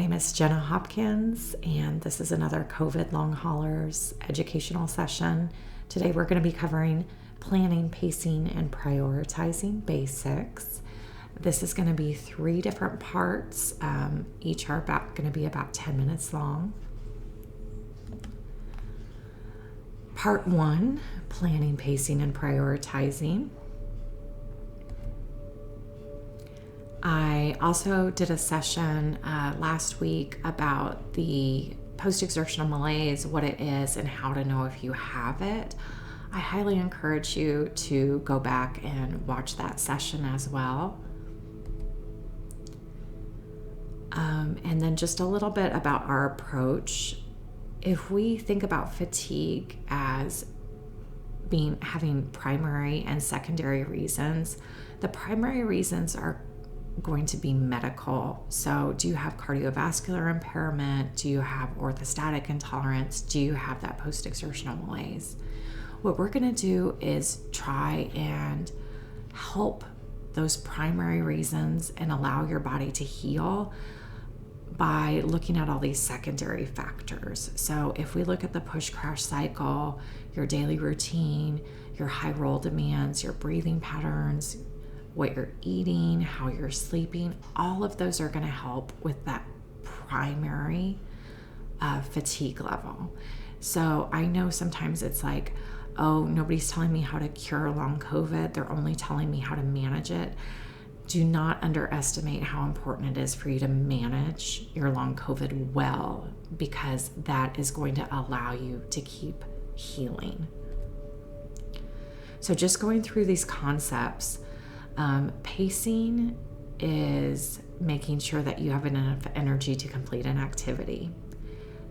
name is Jenna Hopkins, and this is another COVID Longhaulers educational session. Today we're going to be covering planning, pacing, and prioritizing basics. This is going to be 3 different parts. Each are going to be about 10 minutes long. Part 1, planning, pacing, and prioritizing. I also did a session last week about the post-exertional malaise, what it is, and how to know if you have it. I highly encourage you to go back and watch that session as well. And then just a little bit about our approach. If we think about fatigue as having primary and secondary reasons, the primary reasons are going to be medical. So do you have cardiovascular impairment? Do you have orthostatic intolerance? Do you have that post-exertional malaise? What we're going to do is try and help those primary reasons and allow your body to heal by looking at all these secondary factors. So if we look at the push-crash cycle, your daily routine, your high roll demands, your breathing patterns, what you're eating, how you're sleeping, all of those are going to help with that primary fatigue level. So I know sometimes it's like, oh, nobody's telling me how to cure long COVID. They're only telling me how to manage it. Do not underestimate how important it is for you to manage your long COVID well, because that is going to allow you to keep healing. So just going through these concepts, pacing is making sure that you have enough energy to complete an activity.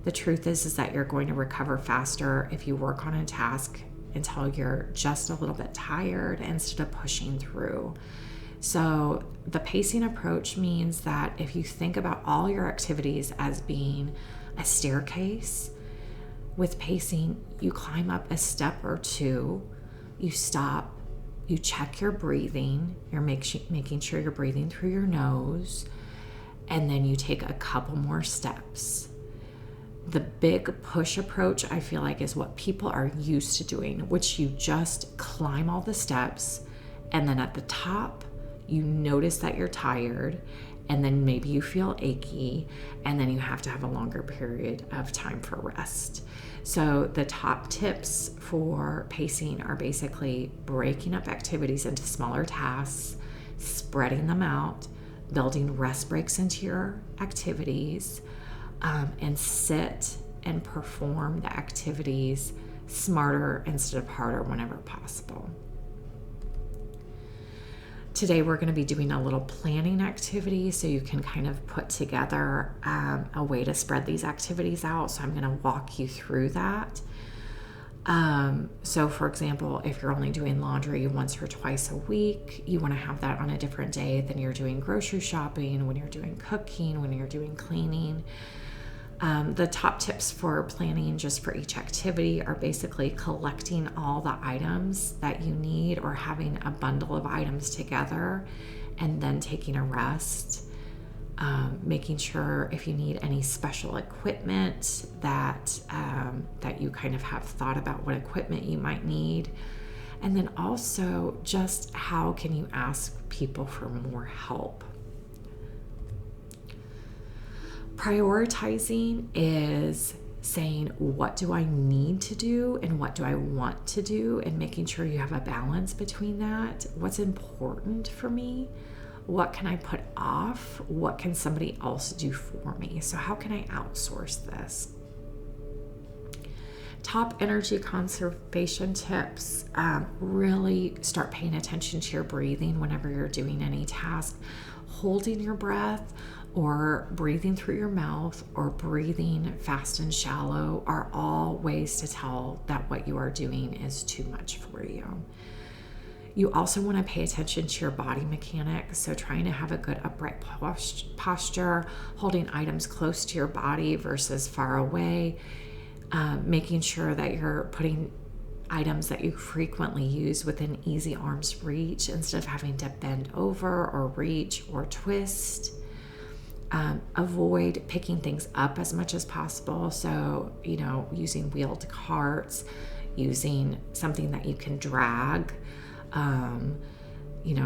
The truth is that you're going to recover faster if you work on a task until you're just a little bit tired instead of pushing through. So the pacing approach means that if you think about all your activities as being a staircase, with pacing, you climb up a step or 2, you stop, you check your breathing, you're making sure you're breathing through your nose, and then you take a couple more steps. The big push approach, I feel like, is what people are used to doing, which you just climb all the steps, and then at the top, you notice that you're tired, and then maybe you feel achy, and then you have to have a longer period of time for rest. So the top tips for pacing are basically breaking up activities into smaller tasks, spreading them out, building rest breaks into your activities, and sit and perform the activities smarter instead of harder whenever possible. Today we're going to be doing a little planning activity so you can kind of put together a way to spread these activities out. So I'm going to walk you through that. So for example, if you're only doing laundry once or twice a week, you want to have that on a different day than you're doing grocery shopping, when you're doing cooking, when you're doing cleaning. The top tips for planning just for each activity are basically collecting all the items that you need or having a bundle of items together and then taking a rest. Making sure if you need any special equipment that you kind of have thought about what equipment you might need. And then also just how can you ask people for more help. Prioritizing is saying, what do I need to do and what do I want to do, and making sure you have a balance between that. What's important for me? What can I put off? What can somebody else do for me? So how can I outsource this? Top energy conservation tips, really start paying attention to your breathing whenever you're doing any task. Holding your breath or breathing through your mouth or breathing fast and shallow are all ways to tell that what you are doing is too much for you. You also want to pay attention to your body mechanics, so trying to have a good upright posture, holding items close to your body versus far away, making sure that you're putting items that you frequently use within easy arm's reach instead of having to bend over or reach or twist. Avoid picking things up as much as possible. So, using wheeled carts, using something that you can drag,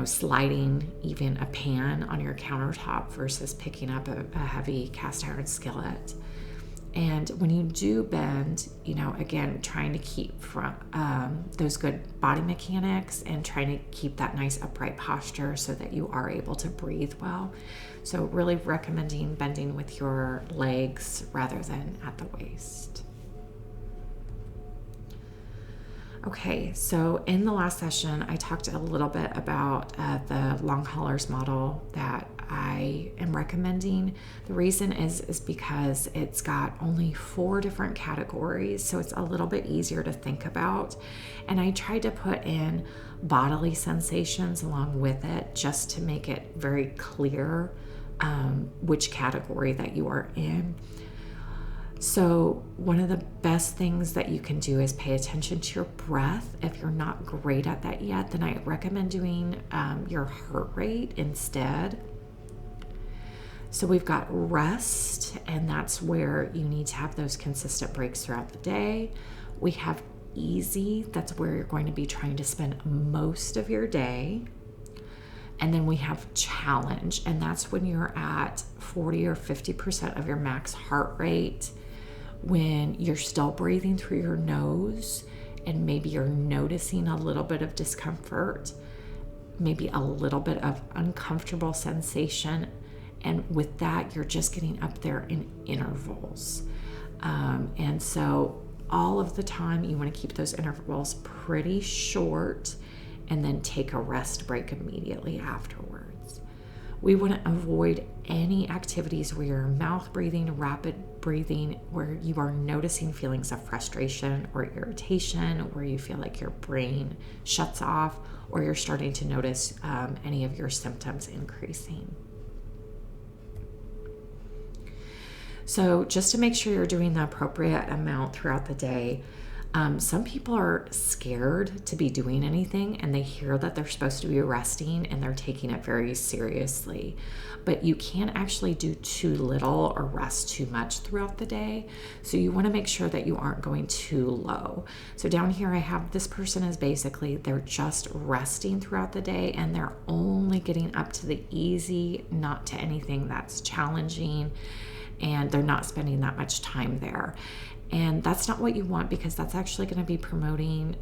sliding even a pan on your countertop versus picking up a heavy cast iron skillet. And when you do bend, again, trying to keep from those good body mechanics and trying to keep that nice upright posture so that you are able to breathe well. So really recommending bending with your legs rather than at the waist. Okay, so in the last session, I talked a little bit about the Longhaulers model that I am recommending. The reason is because it's got only 4 different categories, so it's a little bit easier to think about. And I tried to put in bodily sensations along with it just to make it very clear which category that you are in. So one of the best things that you can do is pay attention to your breath. If you're not great at that yet, then I recommend doing your heart rate instead. So we've got rest, and that's where you need to have those consistent breaks throughout the day. We have easy, that's where you're going to be trying to spend most of your day. And then we have challenge, and that's when you're at 40 or 50% of your max heart rate, when you're still breathing through your nose and maybe you're noticing a little bit of discomfort, maybe a little bit of uncomfortable sensation. And with that, you're just getting up there in intervals. And so all of the time, you want to keep those intervals pretty short and then take a rest break immediately afterwards. We want to avoid any activities where you're mouth breathing, rapid breathing, where you are noticing feelings of frustration or irritation, where you feel like your brain shuts off, or you're starting to notice any of your symptoms increasing. So just to make sure you're doing the appropriate amount throughout the day, some people are scared to be doing anything, and they hear that they're supposed to be resting and they're taking it very seriously. But you can't actually do too little or rest too much throughout the day. So you want to make sure that you aren't going too low. So down here I have this person is basically, they're just resting throughout the day and they're only getting up to the easy, not to anything that's challenging, and they're not spending that much time there. And that's not what you want, because that's actually going to be promoting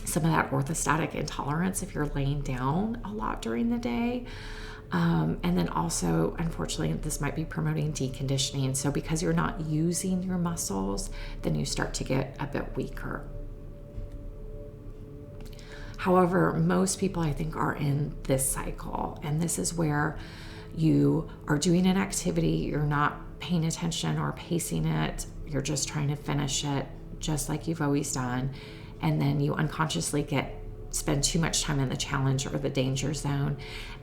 some of that orthostatic intolerance if you're laying down a lot during the day. And then also, unfortunately, this might be promoting deconditioning. So because you're not using your muscles, then you start to get a bit weaker. However, most people, I think, are in this cycle. And this is where you are doing an activity, you're not paying attention or pacing it, you're just trying to finish it just like you've always done, and then you unconsciously spend too much time in the challenge or the danger zone,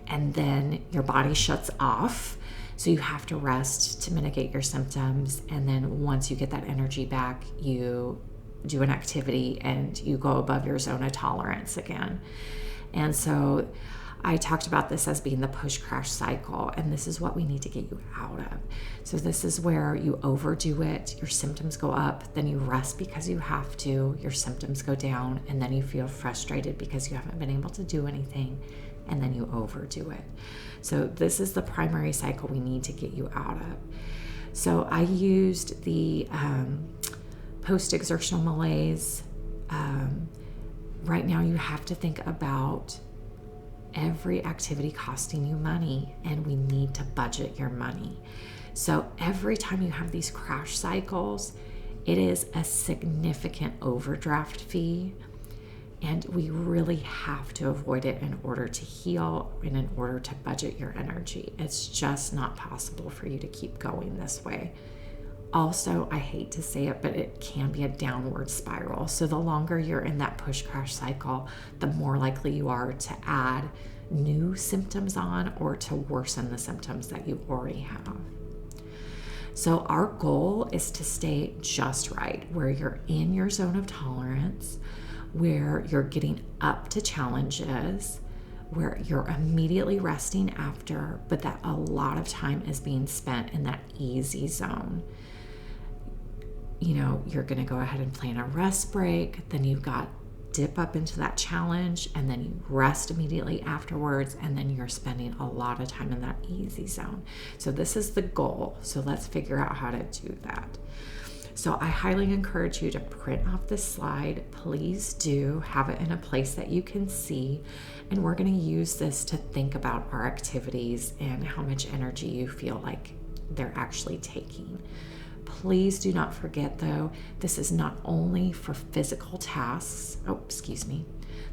and then your body shuts off, so you have to rest to mitigate your symptoms. And then once you get that energy back, you do an activity and you go above your zone of tolerance again. And so I talked about this as being the push crash cycle, and this is what we need to get you out of. So this is where you overdo it, your symptoms go up, then you rest because you have to, your symptoms go down, and then you feel frustrated because you haven't been able to do anything, and then you overdo it. So this is the primary cycle we need to get you out of. So I used the post-exertional malaise. Right now you have to think about every activity costing you money, and we need to budget your money. So every time you have these crash cycles, it is a significant overdraft fee, and we really have to avoid it in order to heal and in order to budget your energy. It's just not possible for you to keep going this way. Also, I hate to say it, but it can be a downward spiral. So the longer you're in that push crash cycle, the more likely you are to add new symptoms on or to worsen the symptoms that you already have. So our goal is to stay just right, where you're in your zone of tolerance, where you're getting up to challenges, where you're immediately resting after, but that a lot of time is being spent in that easy zone. You know, you're going to go ahead and plan a rest break, then you've got dip up into that challenge, and then you rest immediately afterwards, and then you're spending a lot of time in that easy zone. So this is the goal. So let's figure out how to do that. So I highly encourage you to print off this slide. Please do have it in a place that you can see. And we're going to use this to think about our activities and how much energy you feel like they're actually taking. Please do not forget, though, this is not only for physical tasks.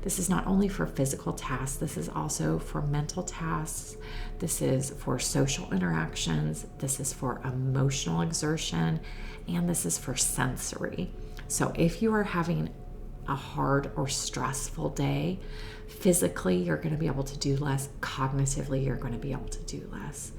This is not only for physical tasks. This is also for mental tasks. This is for social interactions. This is for emotional exertion. And this is for sensory. So if you are having a hard or stressful day, physically, you're going to be able to do less. Cognitively, you're going to be able to do less.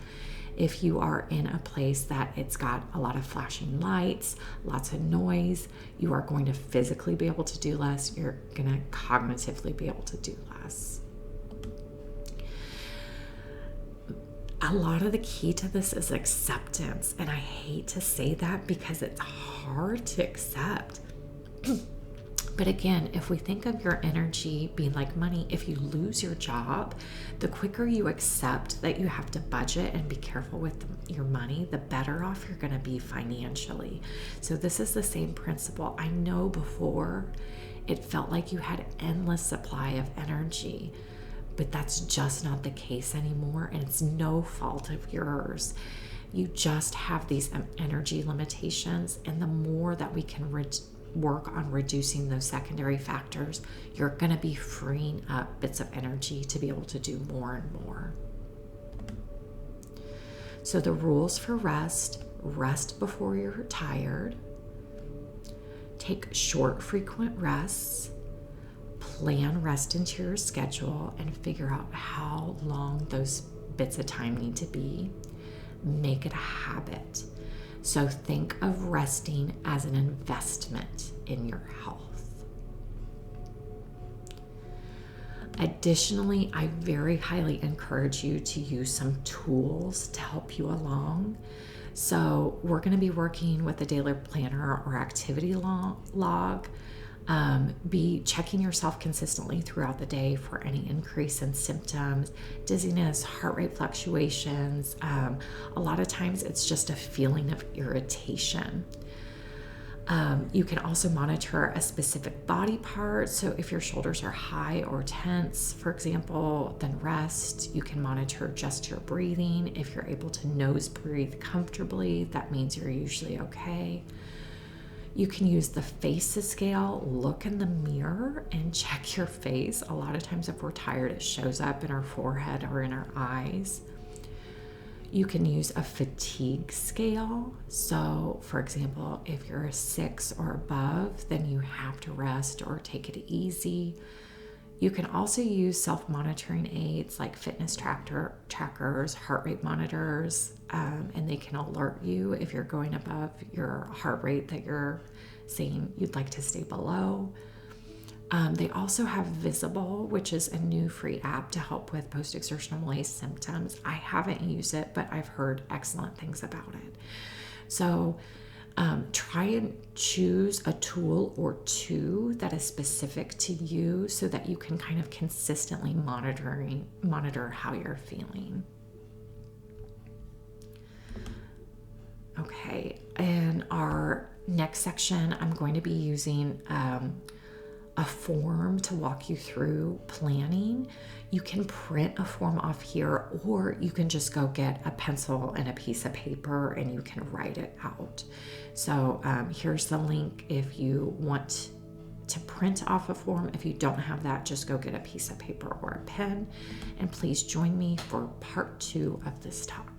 If you are in a place that it's got a lot of flashing lights, lots of noise, you are going to physically be able to do less. You're going to cognitively be able to do less. A lot of the key to this is acceptance. And I hate to say that because it's hard to accept. But again, if we think of your energy being like money, if you lose your job, the quicker you accept that you have to budget and be careful with your money, the better off you're going to be financially. So this is the same principle. I know before it felt like you had endless supply of energy, but that's just not the case anymore. And it's no fault of yours. You just have these energy limitations. And the more that we can work on reducing those secondary factors, you're going to be freeing up bits of energy to be able to do more and more. So the rules for rest before you're tired, take short, frequent rests, plan rest into your schedule, and figure out how long those bits of time need to be. Make it a habit. So think of resting as an investment in your health. Additionally, I very highly encourage you to use some tools to help you along. So we're going to be working with a daily planner or activity log. Be checking yourself consistently throughout the day for any increase in symptoms, dizziness, heart rate fluctuations. A lot of times it's just a feeling of irritation. You can also monitor a specific body part. So if your shoulders are high or tense, for example, then rest. You can monitor just your breathing. If you're able to nose breathe comfortably, that means you're usually okay. You can use the face scale, look in the mirror and check your face. A lot of times if we're tired, it shows up in our forehead or in our eyes. You can use a fatigue scale. So for example, if you're a 6 or above, then you have to rest or take it easy. You can also use self-monitoring aids like fitness trackers, heart rate monitors, and they can alert you if you're going above your heart rate that you're saying you'd like to stay below. They also have Visible, which is a new free app to help with post-exertional malaise symptoms. I haven't used it, but I've heard excellent things about it. So try and choose a tool or two that is specific to you so that you can kind of consistently monitor how you're feeling. Okay, in our next section, I'm going to be using a form to walk you through planning. You can print a form off here, or you can just go get a pencil and a piece of paper and you can write it out. So here's the link if you want to print off a form. If you don't have that, just go get a piece of paper or a pen. And please join me for part 2 of this talk.